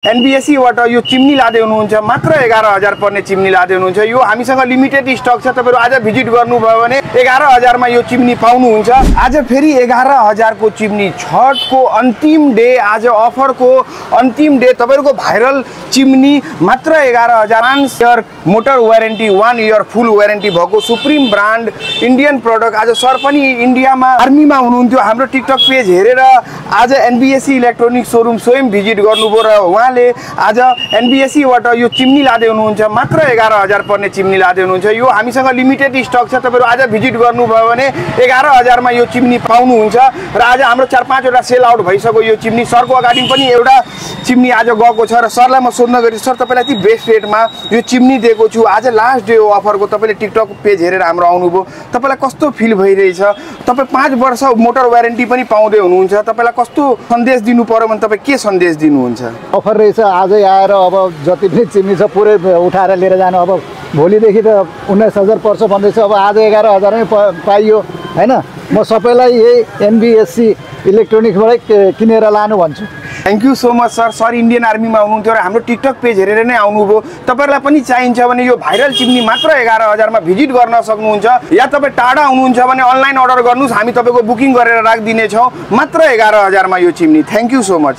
NBSC बाट यो chimney लादै हुनुहुन्छ मात्र 11,000 पर्ने चिम्नी लादै हुनुहुन्छ। यो हामीसँग लिमिटेड स्टक छ। तपाईहरु आज भिजिट गर्नुभयो भने 11,000 मा यो चिम्नी पाउनुहुन्छ। आज फेरि 11,000 को चिम्नी छठको अन्तिम डे, आज अफरको अन्तिम डे तपाईहरुको भाइरल चिम्नी मात्र 11,000। 1 इयर मोटर वारेन्टी, 1 इयर फुल वारेन्टी भएको सुप्रिम ब्रान्ड इन्डियन प्रोडक्ट। आज सर पनि इन्डियामा आर्मीमा हुनुहुन्थ्यो। हाम्रो टिकटक पेज हेरेर आज एनबीएससी इलेक्ट्रोनिक शोरूम स्वयं भिजिट गर्नुभयो र उहाँले आज एनबीएससी बाट यो चिम्नी लादै हुनुहुन्छ। मात्र 11,000 पर्ने चिम्नी लादै हुनुहुन्छ। यो हामीसँग लिमिटेड स्टक छ। तपाईहरु आज भिजिट गर्नुभयो भने 11,000 मा यो चिम्नी पाउनुहुन्छ। र आज हाम्रो 4-5 वटा सेल आउट भइसक्यो यो चिम्नी। सरको अगाडि पनि एउटा चिम्नी आज गएको छ र सरलाई म सोध्न गए सर तपाईलाई यति बेस्ट रेटमा यो चिम्नी दिएको छु, आज लास्ट डे हो अफरको, तपाईले टिकटक पेज हेरेर हाम्रो आउनुभयो, तपाईलाई कस्तो फिल भइरहेछ? तपाई 5 वर्ष मोटर वारेन्टी पनि पाउँदै हुनुहुन्छ। तपाईलाई कस्तो सन्देश दिनु पर्यो भने तपाई के सन्देश दिनुहुन्छ? अफर रहेछ आजै आएर अब जति पनि चिम्नी छ पुरै उठाएर लिएर जानु। अब भोलिदेखि त 19,000 पर्छ भन्दैछ। अब आज 11,000 मै पाइयो हैन। म सबैलाई यही एनबीएससी इलेक्ट्रोनिक्सबाट किनेर लानु भन्छु। Thank you so much sir. Sir Indian आर्मीमा हुनुहुन्थ्यो र हाम्रो टिकटक पेज हेरेर नै आउनुभयो। तपाईहरुलाई पनि चाहिन्छ भने यो भाइरल चिम्नी मात्र 11,000 मा भिजिट गर्न सक्नुहुन्छ। या तपाई टाढा हुनुहुन्छ भने अनलाइन अर्डर गर्नुस्, हामी तपाईको बुकिङ गरेर राखिदिने छौं। मात्र 11,000 मा यो chimney. Thank you so much.